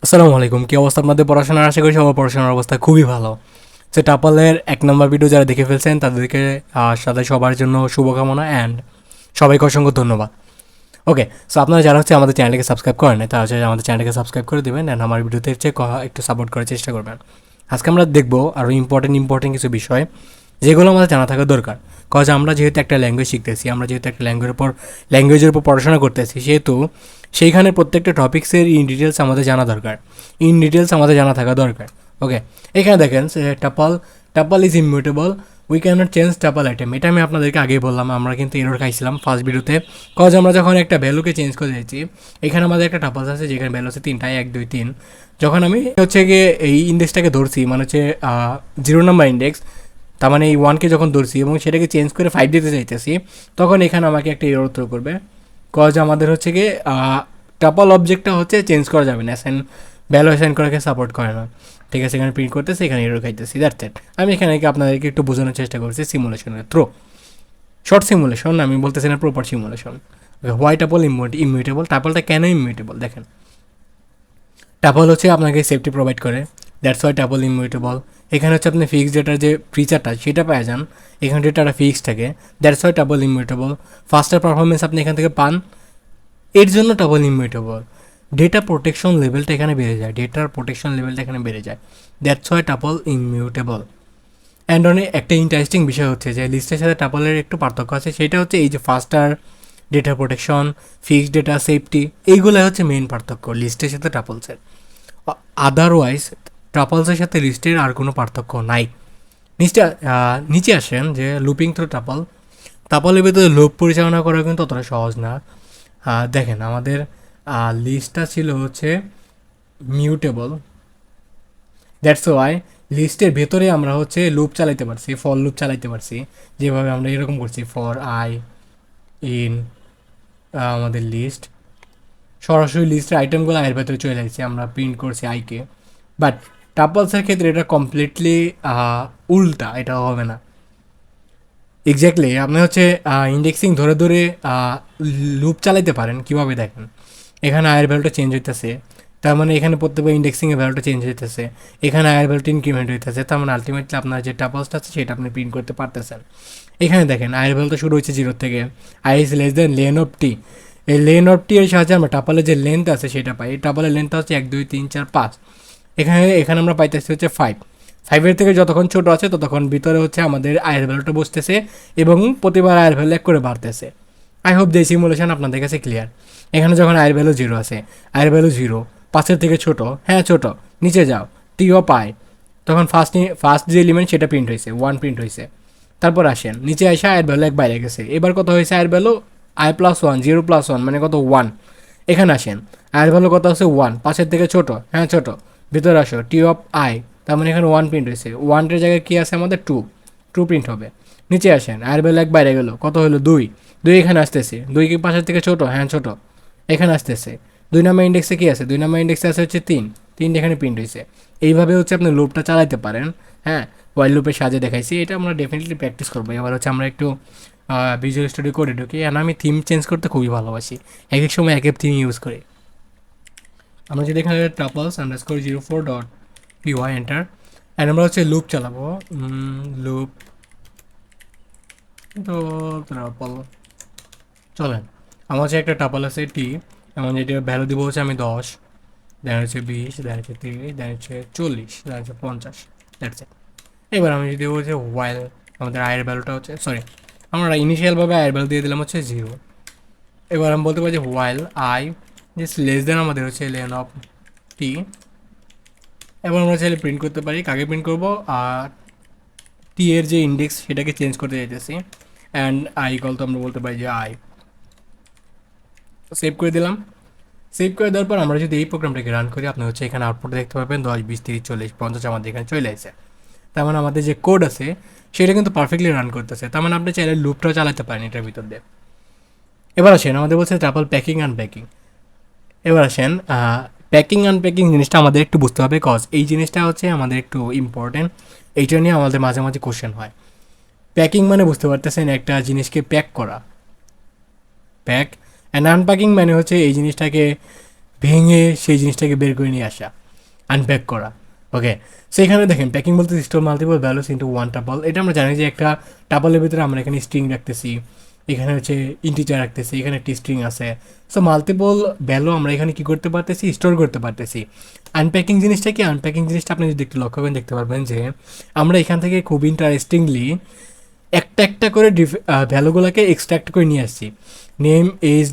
আসসালামু আলাইকুম, কি অবস্থা আপনাদের পড়াশোনার? আশা করি সবার পড়াশোনার অবস্থা খুবই ভালো। সে টাপলের 1 নম্বর ভিডিও যারা দেখে ফেলছেন তাদেরকে সাথে সবার জন্য শুভকামনা অ্যান্ড সবাইকে অসংখ্য ধন্যবাদ। ওকে, সো আপনারা যারা হচ্ছে আমাদের চ্যানেলকে সাবস্ক্রাইব করেন তারা হচ্ছে আমাদের চ্যানেলকে সাবস্ক্রাইব করে দেবেন অ্যান্ড আমার ভিডিওতে হচ্ছে একটু সাপোর্ট করার চেষ্টা করবেন। আজকে আমরা দেখবো আরও ইম্পর্টেন্ট কিছু বিষয় যেগুলো আমাদের জানা থাকা দরকার। কজ আমরা যেহেতু একটা ল্যাঙ্গুয়েজ শিখতেছি, আমরা যেহেতু একটা ল্যাঙ্গুয়েজের উপর পড়াশোনা করতেছি, সেহেতু সেইখানে প্রত্যেকটা টপিক্সের ইন ডিটেলস আমাদের জানা দরকার, আমাদের জানা থাকা দরকার। ওকে, এখানে দেখেন tuple is immutable, we cannot change tuple item. এটা আমি আপনাদেরকে আগেই বললাম, আমরা কিন্তু এরর খাইছিলাম ফার্স্ট ভিডিওতে। কজ আমরা যখন একটা ভ্যালুকে চেঞ্জ করে দিয়েছি, এখানে আমাদের একটা টাপলস আছে যেখানে ভ্যালু আছে 3টা, 1 2 3। যখন আমি হচ্ছে গিয়ে এই ইন্ডেক্সটাকে ধরছি, মানে হচ্ছে 0 নম্বর ইন্ডেক্স, তার মানে এই 1কে যখন ধরছি এবং সেটাকে চেঞ্জ করে 5 দিতে চাইতেছি, তখন এখানে আমাকে একটা এরর থ্রো করবে। কজ আমাদের হচ্ছে গিয়ে টাপল অবজেক্টটা হচ্ছে চেঞ্জ করা যাবে না, ভ্যালু অ্যাসাইন করাকে সাপোর্ট করে না। ঠিক আছে, এখানে প্রিন্ট করতেছে, এখানে এরর খাইতেছি, দ্যাটস ইট। আমি এখানে আপনাদেরকে একটু বোঝানোর চেষ্টা করছি সিমুলেশনের থ্রো, শর্ট সিমুলেশন, আমি বলতেছি না proper simulation. Why tuple immutable, টাপলটা কেন ইমিউটেবল দেখেন। টাপল হচ্ছে আপনাকে সেফটি প্রোভাইড করে, দ্যাটস ওয়াই টাপল ইমিউটেবল। এখানে হচ্ছে আপনি ফিক্সড ডেটার যে ফিচারটা সেটা পেয়ে যান, এখানে ডেটাটা ফিক্সড থাকে, that's why tuple immutable. ফাস্টার performance আপনি এখান থেকে পান, এর জন্য টাপল ইমিউটেবল। ডেটা প্রোটেকশন লেভেলটা এখানে বেড়ে যায়, that's why tuple immutable. And অনেক একটা ইন্টারেস্টিং বিষয় হচ্ছে যে লিস্টের সাথে টাপলের একটু পার্থক্য আছে, সেটা হচ্ছে এই যে ফাস্টার, data protection, fixed data safety, এইগুলো হচ্ছে মেইন পার্থক্য লিস্টের সাথে টাপলসের। আদারওয়াইজ টাপলসের সাথে লিস্টের আর কোনো পার্থক্য নাই। নিচে আসেন যে লুপিং থ্রু টাপলের ভিতরে লুপ পরিচালনা করা কিন্তু অতটা সহজ না। দেখেন আমাদের লিস্টটা ছিল হচ্ছে মিউটেবল, দ্যাটস ওয়াই লিস্টের ভেতরে আমরা হচ্ছে লুপ চালাইতে পারছি, ফর লুপ চালাইতে পারছি, যেভাবে আমরা এরকম করছি ফর আই ইন আমাদের লিস্ট, সরাসরি লিস্টের আইটেমগুলো আয়ের ভেতরে চলে যাচ্ছে, আমরা প্রিন্ট করছি আইকে। বাট টাপলসের ক্ষেত্রে এটা কমপ্লিটলি উল্টা, এটা হবে না। এক্স্যাক্টলি আপনি হচ্ছে ইন্ডেক্সিং ধরে ধরে লুপ চালাইতে পারেন। কীভাবে দেখেন, এখানে আয়ের ভ্যালুটা চেঞ্জ হইতেছে, তার মানে এখানে প্রত্যেকবার ইন্ডেক্সিংয়ের ভ্যালুটা চেঞ্জ হইতেছে, এখানে আয়ের ভ্যালুটা ইনক্রিমেন্ট হইতেছে, তার মানে আলটিমেটলি আপনার যে টাপলসটা আছে সেটা আপনি প্রিন্ট করতে পারতেছেন। এখানে দেখেন আয়ের ভ্যালুটা শুরু হচ্ছে 0 থেকে, I is less than len of T. এই লেন অফ টি এর সাহায্যে আমরা টাপলের যে লেন্থ আছে সেটা পাই। এই টাপলের লেন্থটা হচ্ছে 1 2 3 4 5। এখানে আমরা পাইতেছি হচ্ছে 5 থেকে যতক্ষণ ছোটো আছে ততক্ষণ ভিতরে হচ্ছে আমাদের আয়ের ভ্যালুটা বসতেছে এবং প্রতিবার আয়ের ভ্যালু 1 করে বাড়তেছে। আই হোপ যে সিমুলেশন আপনাদের কাছে ক্লিয়ার। এখানে যখন আয়ের ভ্যালু 0 আছে, আয়ের ভ্যালু 0, 5-এর থেকে ছোটো, হ্যাঁ ছোটো, নিচে যাও, টি অফ আই, তখন ফার্স্ট যে এলিমেন্ট সেটা প্রিন্ট হয়েছে, 1 প্রিন্ট হয়েছে। তারপর আসেন নিচে এসে আয়ের ভ্যালু 1 বাইরে গেছে, এবার কত হয়েছে আয়ের ভ্যালু i+1, 0+1 মানে কত 1। এখানে আসেন আয়ের ভ্যালু কত আছে 1, 5-এর থেকে ছোটো, হ্যাঁ ছোটো, ভিতরে আসো, টি অফ আই, তার মানে এখানে 1 প্রিন্ট হয়েছে, 1-এর জায়গায় কী আছে আমাদের 2 প্রিন্ট হবে। নিচে আসেন আয়ের ভ্যালু 1 বাইরে গেলো, কত হলো 2 এখানে আসতেছে, 2 কি 5-এর থেকে ছোটো, হ্যাঁ ছোটো, এখানে আসতেছে। 2 নম্বর ইন্ডেক্সে কী আছে, 2 নম্বর ইন্ডেক্সে আছে হচ্ছে 3 এখানে প্রিন্ট হয়েছে। এইভাবে হচ্ছে আপনি লুপটা চালাতে পারেন। হ্যাঁ, ওয়াইল লুপের সাজে দেখাইছি, এটা আমরা ডেফিনেটলি প্র্যাকটিস করবো। এবার হচ্ছে আমরা একটু ভিজুয়াল স্টুডিও করে ঢুকি, আর আমি থিম চেঞ্জ করতে খুবই ভালোবাসি, এক এক সময় এক এক থিম ইউজ করি। আমরা যদি এখানে tuples_04.py এন্টার, অ্যান্ড আমরা হচ্ছে লুপ চালাবো, লুপ তো টাপল চলেন। আমার হচ্ছে একটা টাপল আছে টি, এমন যেটা ভ্যালু দিব হচ্ছে আমি 10, দেন হচ্ছে 20, দেন হচ্ছে 30, দেন হচ্ছে 40, দেন হচ্ছে 50, দ্যাটস ইট। এবার আমি যদি হচ্ছে ওয়াইল, আমাদের আয়ের ভ্যালুটা হচ্ছে আমরা ইনিশিয়ালভাবে আয়ের ভ্যালু দিয়ে দিলাম হচ্ছে 0। এবার আমি বলতে পারি যে while I just less than আমাদের হচ্ছে লেন অফ টি। এবার আমরা চাইলে প্রিন্ট করতে পারি, কাকে প্রিন্ট করবো, টি এর যে ইন্ডেক্স সেটাকে চেঞ্জ করতে চাইতেছি, অ্যান্ড আই কল তো আমরা বলতে পারি যে আই। সেভ করে দিলাম। সেভ করে দেওয়ার পর আমরা যদি এই প্রোগ্রামটাকে রান করি, আপনি হচ্ছে এখানে আউটপুটে দেখতে পাবেন 10 20 30 40 50 আমাদের এখানে চলে আসে। তার মানে আমাদের যে কোড আছে সেটা কিন্তু পারফেক্টলি রান করতেছে, তার মানে আপনি চাইলে লুপটাও চালাতে পারেন এটার ভিতর দিয়ে। এবার আসেন আমাদের বলছে ট্রাপল প্যাকিং আনপ্যাকিং। এবার আসেন প্যাকিং আনপ্যাকিং জিনিসটা আমাদের একটু বুঝতে হবে, কজ এই জিনিসটা হচ্ছে আমাদের একটু ইম্পর্টেন্ট, এইটা নিয়ে আমাদের মাঝে মাঝে কোশ্চেন হয়। প্যাকিং মানে বুঝতে পারতেছেন একটা জিনিসকে প্যাক করা, প্যাক। অ্যান্ড আনপ্যাকিং মানে হচ্ছে এই জিনিসটাকে ভেঙে সেই জিনিসটাকে বের করে নিয়ে আসা, আনপ্যাক করা। ওকে, সো এখানে দেখেন প্যাকিং বলতে store multiple values into one tuple. এটা আমরা জানি যে একটা টাপলের ভিতরে আমরা এখানে স্ট্রিং রাখতেছি, এখানে হচ্ছে ইন্টিজার রাখতেছি, এখানে একটি স্ট্রিং আছে। সো মাল্টিপল ভ্যালু আমরা এখানে কি করতে পারতেছি, স্টোর করতে পারতেছি। আনপ্যাকিং জিনিসটা কি, আনপ্যাকিং জিনিসটা আপনি যদি একটু লক্ষ্য করেন দেখতে পারবেন যে আমরা এখান থেকে খুব ইন্টারেস্টিংলি একটা একটা করে ভ্যালুগুলোকে এক্সট্রাক্ট করে নিয়ে আসছি, নেম, এজ,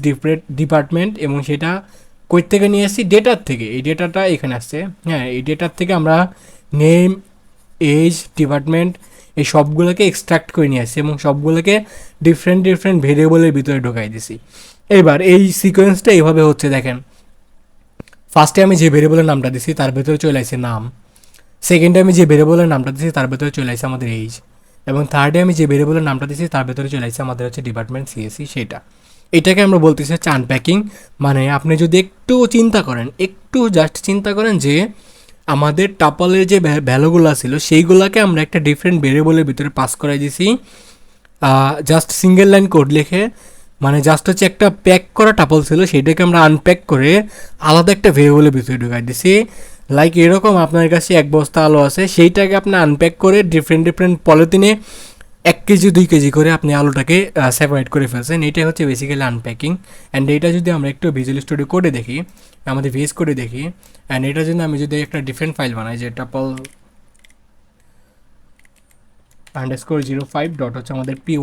ডিপার্টমেন্ট, এবং সেটা কই থেকে নিয়ে আসছি, ডেটার থেকে। এই ডেটাটা এখানে আসছে, হ্যাঁ, এই ডেটার থেকে আমরা নেম, এজ, ডিপার্টমেন্ট এই সবগুলোকে এক্সট্রাক্ট করে নিয়ে আসছি এবং সবগুলোকে ডিফারেন্ট ভেরিয়েবলের ভিতরে ঢোকাই দিছি। এবার এই সিকোয়েন্সটা এইভাবে হচ্ছে, দেখেন ফার্স্টে আমি যে ভেরিয়েবলের নামটা দিছি তার ভেতরে চলে আসছে নাম, সেকেন্ডে আমি যে ভেরিয়েবলের নামটা দিছি তার ভেতরে চলে আসছে আমাদের এইজ, এবং থার্ডে আমি যে ভেরিয়েবলের নামটা দিছি তার ভেতরে চলে আসছে আমাদের হচ্ছে ডিপার্টমেন্ট, সিএসসি। সেটা এটাকে আমরা বলতেছি হচ্ছে আনপ্যাকিং। মানে আপনি যদি একটু চিন্তা করেন, একটু জাস্ট চিন্তা করেন যে আমাদের টাপলের যে ভ্যালুগুলো ছিল সেইগুলোকে আমরা একটা ডিফারেন্ট ভেরিয়েবলের ভিতরে পাস করাই দিছি, জাস্ট সিঙ্গেল লাইন কোড লিখে। মানে জাস্ট হচ্ছে একটা প্যাক করা টাপল ছিল, সেটাকে আমরা আনপ্যাক করে আলাদা একটা ভেরিয়েবলের ভিতরে ঢুকাই দিছি। লাইক এরকম আপনার কাছে এক বস্তা আলু আছে, সেইটাকে আপনি আনপ্যাক করে ডিফারেন্ট পলিথিনে 1 কেজি 2 কেজি করে আপনি আলুটাকে সেপারেট করে ফেলছেন। এটাই হচ্ছে বেসিক্যালি আনপ্যাকিং। অ্যান্ড এটা যদি আমরা একটু ভিজুয়াল স্টুডিও কোডে দেখি, আমাদের ভিএস কোডে দেখি, অ্যান্ড এটা যদি আমি যদি একটা ডিফারেন্ট ফাইল বানাই যে টাপল _05 ডট হচ্ছে আমাদের py,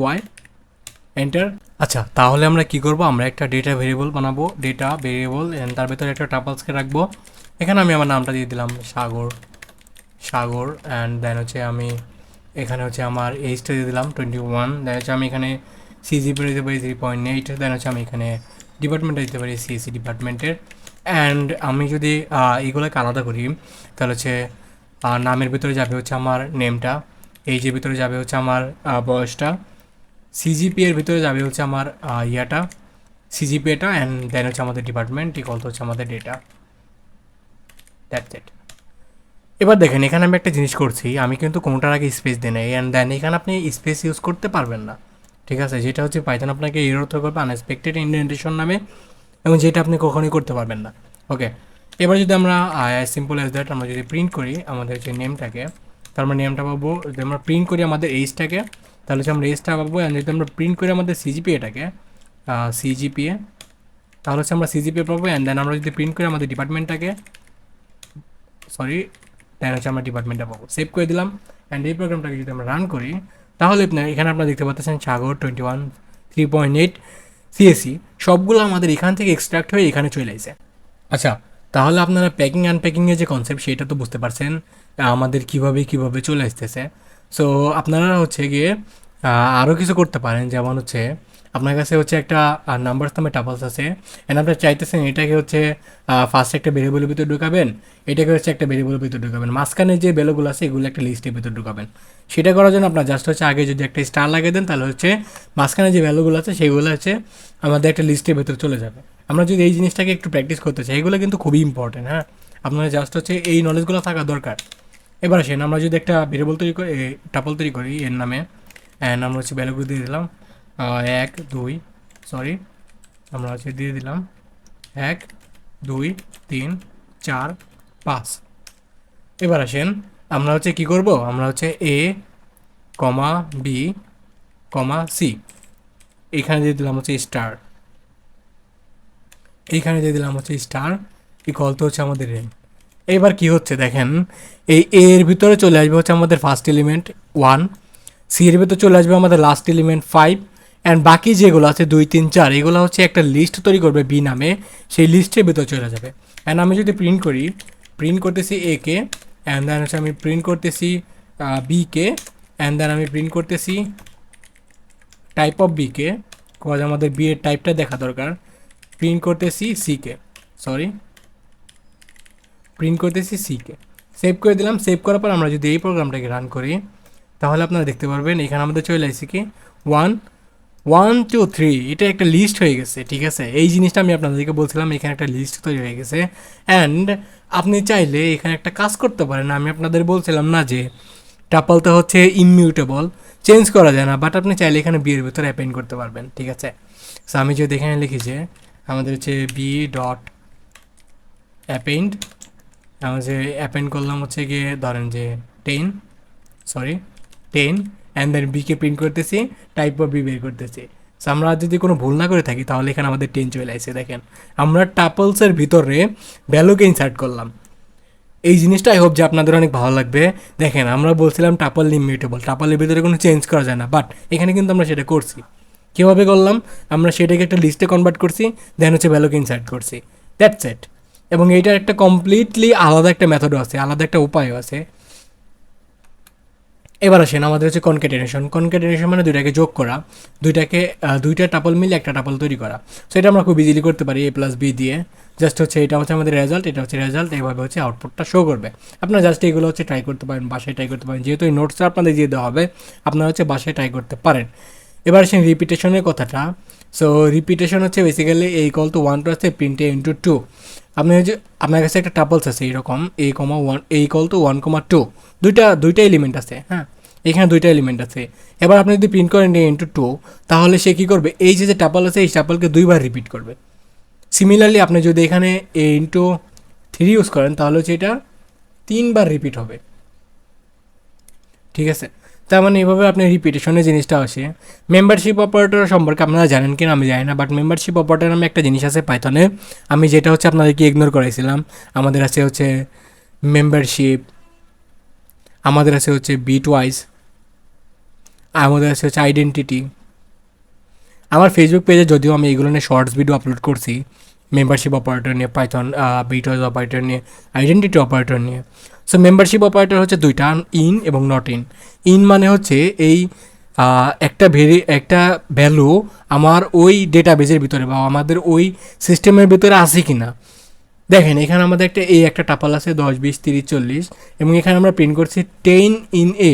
এন্টার। আচ্ছা, তাহলে আমরা কি করব, আমরা একটা ডেটা ভেরিয়েবল বানাবো, ডেটা ভেরিয়েবল, এন্ড তার ভেতরে একটা টাপলসকে রাখবো। এখানে আমি আমার নামটা দিয়ে দিলাম সাগর, অ্যান্ড দেন হচ্ছে আমি এখানে হচ্ছে আমার এইজটা দিয়ে দিলাম 21, দেন হচ্ছে আমি এখানে সিজিপি দিতে পারি 3.8, দেন হচ্ছে আমি এখানে ডিপার্টমেন্টটা দিতে পারি সিএসসি ডিপার্টমেন্টের। অ্যান্ড আমি যদি এইগুলোকে আলাদা করি তাহলে হচ্ছে নামের ভিতরে যাবে হচ্ছে আমার নেমটা, এইজের ভিতরে যাবে হচ্ছে আমার বয়সটা, সিজিপি এর ভিতরে যাবে হচ্ছে আমার সিজিপিএটা, অ্যান্ড দেন হচ্ছে আমাদের ডিপার্টমেন্ট ইকুয়াল তো হচ্ছে আমাদের ডেটা। That's it. এবার দেখেন এখানে আমি একটা জিনিস করছি, আমি কিন্তু কোনোটার আগে স্পেস দিই নাই, অ্যান্ড দেন এখানে আপনি স্পেস ইউজ করতে পারবেন না, ঠিক আছে? যেটা হচ্ছে পাইথন আপনাকে এরর থ্রো করবে আনএক্সপেক্টেড ইন্ডেন্টেশন নামে, এবং যেটা আপনি কখনোই করতে পারবেন না। ওকে, এবার যদি আমরা সিম্পল অ্যাজ দ্যাট আমরা যদি প্রিন্ট করি আমাদের যে নেমটাকে, তার আমরা নেমটা পাবো। যদি আমরা প্রিন্ট করি আমাদের এইজটাকে, তাহলে হচ্ছে আমরা এইজটা পাবো। অ্যান্ড যদি আমরা প্রিন্ট করি আমাদের সিজিপিএটাকে, সিজিপিএ, তাহলে হচ্ছে আমরা সিজিপিএ পাবো। অ্যান্ড দেন আমরা যদি প্রিন্ট করি আমাদের ডিপার্টমেন্টটাকে, দেন হচ্ছে আমরা ডিপার্টমেন্টটা পাবো। সেভ করে দিলাম। অ্যান্ড এই প্রোগ্রামটাকে যদি আমরা রান করি তাহলে এখানে আপনারা দেখতে পাচ্ছেন সাগর 21 3.8 সিএসসি সবগুলো আমাদের এখান থেকে এক্সট্রাক্ট হয়ে এখানে চলে আসে। আচ্ছা, তাহলে আপনারা প্যাকিং আনপ্যাকিংয়ের যে কনসেপ্ট সেটা তো বুঝতে পারছেন আমাদের কীভাবে চলে আসতেছে। সো আপনারা হচ্ছে গিয়ে আরও কিছু করতে পারেন, যেমন হচ্ছে আপনার কাছে হচ্ছে একটা নাম্বার নামে টাপলস আছে, এন্ড আপনার চাইতেছেন এটাকে হচ্ছে ফার্স্ট একটা ভেরিয়েবলের ভিতরে ঢুকাবেন, এটাকে হচ্ছে একটা ভেরিয়েবলের ভিতরে ঢুকাবেন, মাঝখানে যে ভ্যালুগুলো আছে এগুলো একটা লিস্টের ভিতরে ঢুকাবেন। সেটা করার জন্য আপনার জাস্ট হচ্ছে আগে যদি একটা স্টার লাগিয়ে দেন তাহলে হচ্ছে মাঝখানে যে ভ্যালুগুলো আছে সেগুলো হচ্ছে আমাদের একটা লিস্টের ভিতরে চলে যাবে। আমরা যদি এই জিনিসটাকে একটু প্র্যাকটিস করতে চাই, এগুলো কিন্তু খুবই ইম্পর্টেন্ট। হ্যাঁ, আপনারা জাস্ট হচ্ছে এই নলেজগুলো থাকা দরকার। এবার আসেন আমরা যদি একটা ভেরিয়েবল তৈরি করি, টাপল তৈরি করি এর নামে, অ্যান্ড আমরা হচ্ছে ভ্যালুগুলো দিয়ে দিলাম 1 2, আমরা হচ্ছে দিয়ে দিলাম 1 2 3 4 5। এবার আসেন আমরা হচ্ছে কী করব, আমরা হচ্ছে এ কমা বি কমা সি, এখানে দিয়ে দিলাম হচ্ছে স্টার, এইখানে দিয়ে দিলাম হচ্ছে স্টার ইকুয়াল তো হচ্ছে আমাদের রেন। এবার কি হচ্ছে দেখেন, এই এর ভিতরে চলে আসবে হচ্ছে আমাদের ফার্স্ট এলিমেন্ট 1, সি এর ভিতরে চলে আসবে আমাদের লাস্ট এলিমেন্ট 5, অ্যান্ড বাকি যেগুলো আছে 2 3 4 এগুলো হচ্ছে একটা লিস্ট তৈরি করবে বি নামে, সেই লিস্টের ভিতরে চলে যাবে। অ্যান্ড আমি যদি প্রিন্ট করি, প্রিন্ট করতেছি এ কে, অ্যান্ড দেন হচ্ছে আমি প্রিন্ট করতেছি বি কে, অ্যান্ড দেন আমি প্রিন্ট করতেছি টাইপ অফ বি কে, কজ আমাদের বি এর টাইপটা দেখা দরকার, প্রিন্ট করতেছি সি কে, প্রিন্ট করতেছি সি কে। সেভ করে দিলাম। সেভ করার পর আমরা যদি এই প্রোগ্রামটাকে রান করি তাহলে আপনারা দেখতে পারবেন এখানে আমাদের চলে আসছে কি 1 1 2 3, এটা একটা লিস্ট হয়ে গেছে। ঠিক আছে, এই জিনিসটা আমি আপনাদেরকে বলছিলাম, এখানে একটা লিস্ট তৈরি হয়ে গেছে। অ্যান্ড আপনি চাইলে এখানে একটা কাজ করতে পারেন, আমি আপনাদের বলছিলাম না যে টাপলটা হচ্ছে ইমিউটেবল, চেঞ্জ করা যায় না, বাট আপনি চাইলে এখানে বিয়ের ভিতরে অ্যাপেন্ড করতে পারবেন। ঠিক আছে, সো আমি যদি এখানে লিখি যে আমাদের হচ্ছে বি ডট অ্যাপেন্ড, আমরা যে অ্যাপেন্ড করলাম হচ্ছে গিয়ে ধরেন যে 10 অ্যান্ড দেন বিকে প্রিন্ট করতেছি, টাইপ অফ বি বের করতেছি। সো আমরা যদি কোনো ভুল না করে থাকি তাহলে এখানে আমাদের 10 চলে আসছে। দেখেন আমরা টাপলসের ভিতরে ভ্যালুকে ইনসার্ট করলাম। এই জিনিসটা আই হোপ যে আপনাদের অনেক ভালো লাগবে। দেখেন আমরা বলছিলাম টাপল ইমিউটেবল, টাপলের ভিতরে কোনো চেঞ্জ করা যায় না, বাট এখানে কিন্তু আমরা সেটা করছি। কীভাবে করলাম? আমরা সেটাকে একটা লিস্টে কনভার্ট করছি, দেন হচ্ছে ভ্যালুকে ইনসার্ট করছি, দ্যাটস ইট। এবং এইটার একটা কমপ্লিটলি আলাদা একটা মেথডও আছে, আলাদা একটা উপায়ও আছে। এবার আসেন আমাদের হচ্ছে কনকেটেনেশন। কনকেটেনেশন মানে দুইটাকে যোগ করা, দুইটা টাপল মিলে একটা টাপল তৈরি করা। সো এটা আমরা খুব ইজিলি করতে পারি a প্লাস বি দিয়ে। জাস্ট হচ্ছে এটা হচ্ছে আমাদের রেজাল্ট, এটা হচ্ছে রেজাল্ট, এইভাবে হচ্ছে আউটপুটটা শো করবে। আপনারা জাস্ট এইগুলো হচ্ছে ট্রাই করতে পারেন, বাসায় ট্রাই করতে পারেন, যেহেতু এই নোটসটা আপনাদের দিয়ে দেওয়া হবে, আপনারা হচ্ছে বাসায় ট্রাই করতে পারেন। এবার আসেন রিপিটেশনের কথাটা। সো রিপিটেশন হচ্ছে basically a equal to 1 two আছে প্রিন্ট এ ইন্টু 2। আপনি যে আপনার কাছে একটা টাপলস আছে এইরকম a1 এ ইকুয়াল টু 1,2, দুইটা এলিমেন্ট আছে, হ্যাঁ এখানে দুইটা এলিমেন্ট আছে। এবার আপনি যদি প্রিন্ট করেন এ ইন্টু 2, তাহলে সে কী করবে? এই যে টাপল আছে এই টাপলকে দুইবার রিপিট করবে। সিমিলারলি আপনি যদি এখানে এ ইন্টু 3 ইউজ করেন তাহলে হচ্ছে এটা 3বার রিপিট হবে, ঠিক আছে? তার মানে এইভাবে আপনি রিপিটেশনের জিনিসটা আসে। মেম্বারশিপ অপারেটর সম্পর্কে আপনারা জানেন কিনা আমি জানি না, বাট মেম্বারশিপ অপারেটর নামে একটা জিনিস আছে পাইথনে, আমি যেটা হচ্ছে আপনাদেরকে ইগনোর করাইছিলাম। আমাদের আছে হচ্ছে মেম্বারশিপ, আমাদের আছে হচ্ছে বিট ওয়াইজ, আমাদের আছে হচ্ছে আইডেন্টিটি। আমার ফেসবুক পেজে যদিও আমি এগুলো নিয়ে শর্টস ভিডিও আপলোড করছি, মেম্বারশিপ অপারেটর নিয়ে, পাইথন বিট ওয়াইজ অপারেটর নিয়ে, আইডেন্টিটি অপারেটর নিয়ে। সো মেম্বারশিপ অপারেটর হচ্ছে দুইটা, ইন এবং নট ইন। ইন মানে হচ্ছে এই একটা ভ্যালু আমার ওই ডেটাবেজের ভিতরে বা আমাদের ওই সিস্টেমের ভিতরে আছে কি না। দেখেন এখানে আমাদের একটা টাপল আছে 10, 20, 30, 40 এবং এখানে আমরা প্রিন্ট করছি 10 ইন এ,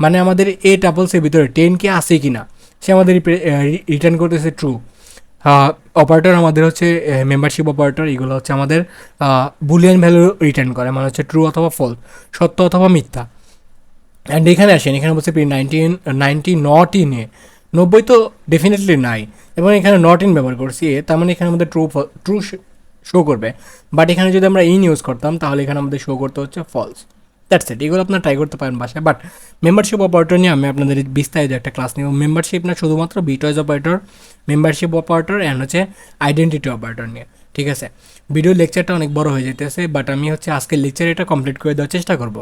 মানে আমাদের এ টাপলসের ভিতরে 10 কি আছে কি না সে আমাদের রিটার্ন করতেছে ট্রু। অপারেটর আমাদের হচ্ছে মেম্বারশিপ অপারেটর, এগুলো হচ্ছে আমাদের বুলিয়ান ভ্যালু রিটার্ন করে, মানে হচ্ছে ট্রু অথবা ফলস, সত্য অথবা মিথ্যা। অ্যান্ড এখানে আসেন, এখানে বলছে 90 নট ইন এ, 90 তো ডেফিনেটলি নাই, এবং এখানে নট ইন ব্যবহার করছি এ, তার মানে এখানে আমাদের ট্রু শো করবে। বাট এখানে যদি আমরা ইন ইউজ করতাম তাহলে এখানে আমাদের শো করতে হচ্ছে ফলস। That's it. এগুলো আপনারা ট্রাই করতে পারেন বাসায়। বাট মেম্বারশিপ অপারেটর নিয়ে আমি আপনাদের বিস্তারিত একটা ক্লাস নিব। মেম্বারশিপ না, শুধুমাত্র bitwise operator, membership operator and হচ্ছে আইডেন্টিটি অপারেটর নিয়ে, ঠিক আছে? ভিডিও লেকচারটা অনেক বড় হয়ে যেতেছে, বাট আমি হচ্ছে আজকের লেকচার এটা কমপ্লিট করে দেওয়ার চেষ্টা করব।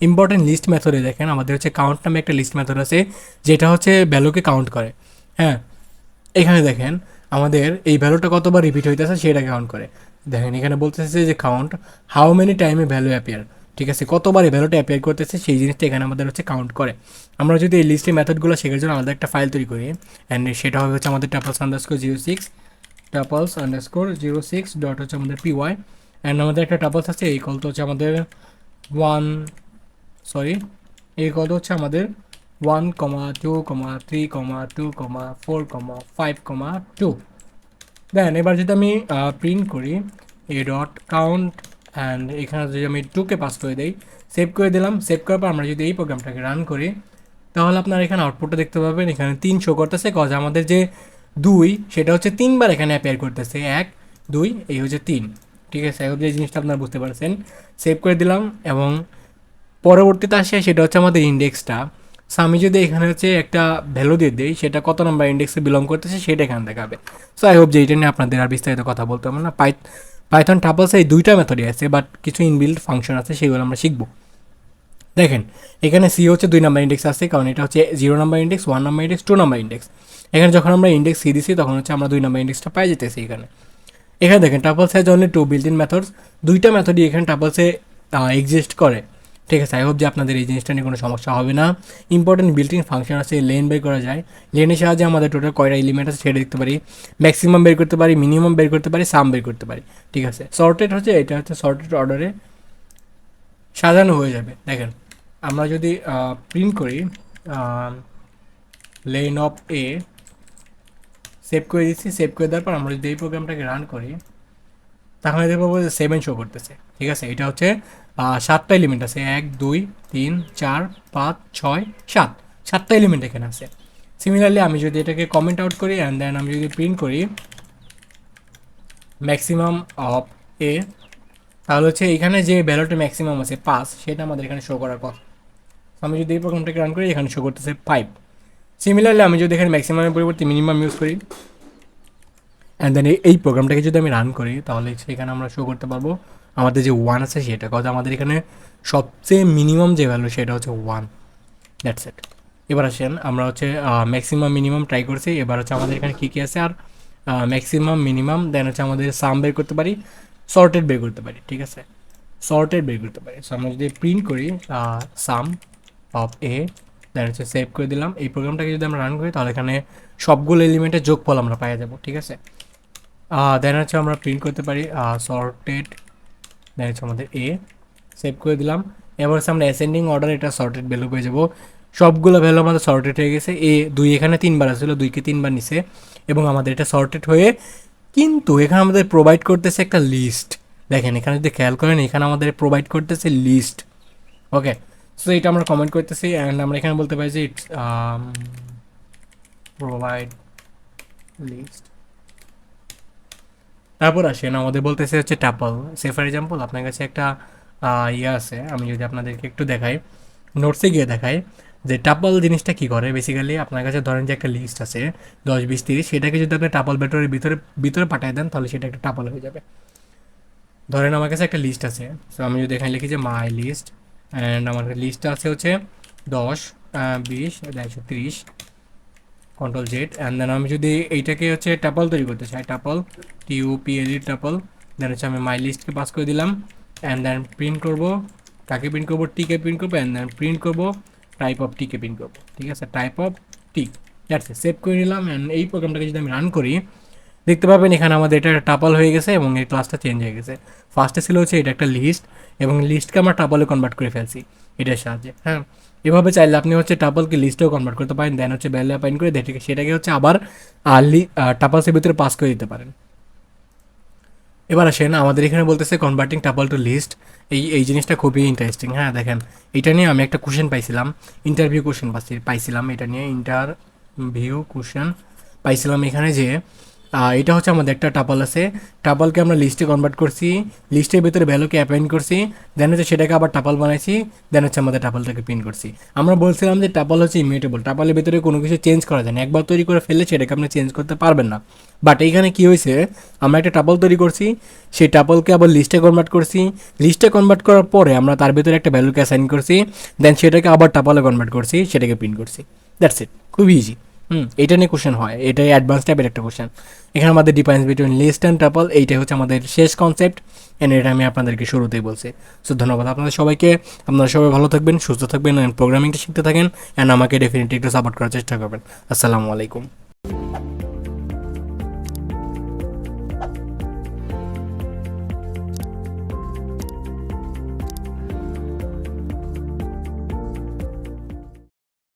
ইম্পর্টেন্ট লিস্ট মেথডে দেখেন আমাদের হচ্ছে কাউন্ট নামে একটা লিস্ট মেথড আছে, যেটা হচ্ছে ভ্যালুকে কাউন্ট করে। হ্যাঁ, এখানে দেখেন আমাদের এই ভ্যালুটা কতবার রিপিট হইতেছে সেটা কাউন্ট করে। দেখেন এখানে বলতেছে যে কাউন্ট হাউ মেনি টাইমে ভ্যালু অ্যাপিয়ার, ঠিক আছে? কতবার এই ভ্যালুটা অ্যাপিয়ার করতেছে সেই জিনিসটা এখানে আমাদের হচ্ছে কাউন্ট করে। আমরা যদি এই লিস্টের মেথডগুলো শেখার জন্য আলাদা একটা ফাইল তৈরি করি, অ্যান্ড সেটা হবে হচ্ছে আমাদের tuples_06 ডট হচ্ছে আমাদের py, অ্যান্ড আমাদের একটা টাপলস আছে এই কল তো হচ্ছে আমাদের এই কল হচ্ছে আমাদের 1,2,3,2,4,5,2। দেন এবার যদি আমি প্রিন্ট করি এ ডট কাউন্ট, অ্যান্ড এখানে যদি আমি 2কে পাস করে দিই, সেভ করে দিলাম। সেভ করার পর আমরা যদি এই প্রোগ্রামটাকে রান করি তাহলে আপনারা এখানে আউটপুটটা দেখতে পাবেন। এখানে 3 শো করতেছে, কজ আমাদের যে 2 সেটা হচ্ছে 3বার এখানে অ্যাপিয়ার করতেছে, 1, 2, এই হচ্ছে 3, ঠিক আছে? এই জিনিসটা আপনারা বুঝতে পারছেন। সেভ করে দিলাম এবং পরবর্তীতে আসে সেটা হচ্ছে আমাদের ইন্ডেক্সটা। সো আমি যদি এখানে হচ্ছে একটা ভ্যালু দিয়ে দিই, সেটা কত নাম্বার ইন্ডেক্সে বিলং করতেছে সেটা এখানে দেখাবে। সো আই হোপ যে এটা নিয়ে আপনাদের আর বিস্তারিত কথা বলতে হবে না। পাইথন টাপলসে এই দুইটা মেথডই আছে, বাট কিছু ইনবিল্ড ফাংশন আছে সেগুলো আমরা শিখবো। দেখেন এখানে সি হচ্ছে 2 নাম্বার ইন্ডেক্স আছে, কারণ এটা হচ্ছে 0 number index, 1 number index, 2 number index. এখানে যখন আমরা ইন্ডেক্স সি দিছি তখন হচ্ছে আমরা 2 নাম্বার ইন্ডেক্সটা পাই যেতেছি। এখানে দেখেন tuples has only 2 built in methods, দুইটা মেথডই এখানে টাপলসে এক্সিস্ট করে, ঠিক আছে? আই হোপ যে আপনাদের এই জিনিসটা নিয়ে কোনো সমস্যা হবে না। ইম্পর্টেন্ট বিল্ট ইন ফাংশন আছে, লেন বের করা যায়, লেনের সাহায্যে আমাদের টোটাল কয়টা এলিমেন্ট আছে সেটা দেখতে পারি, ম্যাক্সিমাম বের করতে পারি, মিনিমাম বের করতে পারি, সাম বের করতে পারি, ঠিক আছে? সর্টেড হচ্ছে এটা হচ্ছে সর্টেড অর্ডারে সাজানো হয়ে যাবে। দেখেন আমরা যদি প্রিন্ট করি লেন অফ এ, সেভ করে দিচ্ছি। সেভ করে দেওয়ার পর আমরা যদি এই প্রোগ্রামটাকে রান করি তাহলে দেখবো যে 7 শো করতেছে, ঠিক আছে? এটা হচ্ছে 7টা এলিমেন্ট আছে, 1, 2, 3, 4, 5, 6, 7, 7টা এলিমেন্ট এখানে আছে। সিমিলারলি আমি যদি এটাকে কমেন্ট আউট করি অ্যান্ড দেন আমি যদি প্রিন্ট করি ম্যাক্সিমাম অফ এ, তাহলে হচ্ছে এখানে যে ভ্যালুটা ম্যাক্সিমাম আছে 5, সেটা আমাদের এখানে শো করার কথা। আমি যদি এই প্রোগ্রামটাকে রান করি, এখানে শো করতেছে 5। সিমিলারলি আমি যদি এখানে ম্যাক্সিমামের পরিবর্তে মিনিমাম ইউজ করি অ্যান্ড দেন এই প্রোগ্রামটাকে যদি আমি রান করি, তাহলে সেখানে আমরা শো করতে পারবো আমাদের যে 1 আছে সেটা, কথা আমাদের এখানে সবচেয়ে মিনিমাম যে ভ্যালু সেটা হচ্ছে 1। That's it. এবার আসেন আমরা হচ্ছে ম্যাক্সিমাম মিনিমাম ট্রাই করছি। এবার হচ্ছে আমাদের এখানে কী কী আছে, আর ম্যাক্সিমাম মিনিমাম, দেন হচ্ছে আমাদের সাম বের করতে পারি, সর্টেড বের করতে পারি, ঠিক আছে, সর্টেড বের করতে পারি। সো আমরা যদি প্রিন্ট করি সাম অফ এ, দেন হচ্ছে সেভ করে দিলাম। এই প্রোগ্রামটাকে যদি আমরা রান করি, তাহলে এখানে সবগুলো এলিমেন্টের যোগফল আমরা পাই যাব, ঠিক আছে। দেন হচ্ছে আমরা প্রিন্ট করতে পারি সর্টেড, দেন হচ্ছে আমাদের এ, সেভ করে দিলাম। এবার হচ্ছে আমরা অ্যাসেন্ডিং অর্ডার এটা সর্টেড ভ্যালু পেয়ে যাবো। সবগুলো ভ্যালু আমাদের সর্টেড হয়ে গেছে। এ 2 এখানে 3বার আসছিলো, 2কে 3বার নিছে এবং আমাদের এটা সর্টেড হয়ে, কিন্তু এখানে আমাদের প্রোভাইড করতেছে একটা লিস্ট। দেখেন এখানে যদি খেয়াল করেন, এখানে আমাদের প্রোভাইড করতেছে লিস্ট। ওকে, সো এটা আমরা কমেন্ট করতেছি অ্যান্ড আমরা এখানে বলতে পারি যে ইটস প্রোভাইড লিস্ট। তারপর আসেন আমাদের বলতেছে হচ্ছে টাপল। সে ফর এক্সাম্পল আপনার কাছে একটা ইয়ে আছে, আমি যদি আপনাদেরকে একটু দেখাই, নোটসে গিয়ে দেখাই যে টাপল জিনিসটা কী করে। বেসিক্যালি আপনার কাছে ধরেন যে একটা লিস্ট আছে 10, 20, 30, সেটাকে যদি আপনি টাপল ভেক্টরের ভিতরে ভিতরে পাঠিয়ে দেন, তাহলে সেটা একটা টাপল হয়ে যাবে। ধরেন আমার কাছে একটা লিস্ট আছে, সো আমি যদি এখানে লিখি যে মাই লিস্ট, অ্যান্ড আমার লিস্টটা আছে হচ্ছে 10, 20, 30, কন্ট্রোল জেড, অ্যান্ড দেন আমি যদি এইটাকে হচ্ছে টাপল তৈরি করতে চাই, টাপল TUPLE টাপল, দেন হচ্ছে আমি মাই লিস্টকে পাস করে দিলাম অ্যান্ড দেন প্রিন্ট করবো, কাকে প্রিন্ট করবো, টিকে প্রিন্ট করবো, অ্যান্ড দেন প্রিন্ট করবো টাইপ অফ টিকে প্রিন্ট করবো, ঠিক আছে, type of T. That's save করে নিলাম। অ্যান্ড এই প্রোগ্রামটাকে যদি আমি রান করি, দেখতে পাবেন এখানে আমাদের এটা একটা টাপল হয়ে গেছে এবং এই ক্লাসটা চেঞ্জ হয়ে গেছে। ফার্স্টে ছিল হচ্ছে এটা একটা লিস্ট এবং লিস্টকে আমরা টাপলে কনভার্ট করে ফেলছি এটার সাহায্যে। হ্যাঁ, এভাবে চাইলে আপনি হচ্ছে টাপলকে লিস্টেও কনভার্ট করতে পারেন, দেন হচ্ছে ভ্যালু অ্যাপাইন করে সেটাকে হচ্ছে আবার টাপলসের ভিতরে পাস করে দিতে পারেন। এবার আসেন আমাদের এখানে বলতেছে কনভার্টিং টাপল টু লিস্ট। এই জিনিসটা খুবই ইন্টারেস্টিং। হ্যাঁ দেখেন, এটা নিয়ে আমি একটা কোশ্চেন পাইছিলাম, ইন্টারভিউ কোশ্চেন পাইছিলাম, এটা নিয়ে ইন্টারভিউ কোশ্চেন পাইছিলাম এখানে যে এটা হচ্ছে আমাদের একটা টাপল আছে, টাপলকে আমরা লিস্টে কনভার্ট করছি, লিস্টের ভিতরে ভ্যালুকে অ্যাপয়েন্ট করছি, দেন হচ্ছে সেটাকে আবার টাপল বানাইছি, দেন হচ্ছে আমাদের টাপলটাকে প্রিন্ট করছি। আমরা বলছিলাম যে টাপল হচ্ছে ইমিউটেবল, টাপলের ভিতরে কোনো কিছু চেঞ্জ করা যায় না, একবার তৈরি করে ফেললে সেটাকে আপনি চেঞ্জ করতে পারবেন না। বাট এইখানে কী হয়েছে, আমরা একটা টাপল তৈরি করছি, সেই টাপলকে আবার লিস্টে কনভার্ট করছি, লিস্টে কনভার্ট করার পরে আমরা তার ভিতরে একটা ভ্যালুকে অ্যাসাইন করছি, দেন সেটাকে আবার টাপলে কনভার্ট করছি, সেটাকে প্রিন্ট করছি। দ্যাটস ইট, খুবই ইজি। এটা নিয়ে কোশ্চেন হয়, এটাই অ্যাডভান্স টাইপের একটা কোশ্চেন। এখানে আমাদের difference between list and tuple, এইটাই হচ্ছে আমাদের শেষ কনসেপ্ট, এন্ড এটা আমি আপনাদেরকে শুরুতেই বলছি। সো ধন্যবাদ আপনাদের সবাইকে, আপনারা সবাই ভালো থাকবেন, সুস্থ থাকবেন, অ্যান্ড প্রোগ্রামিংটা শিখতে থাকেন, অ্যান্ড আমাকে ডেফিনেটলি একটু সাপোর্ট করার চেষ্টা করবেন। আসসালামু আলাইকুম।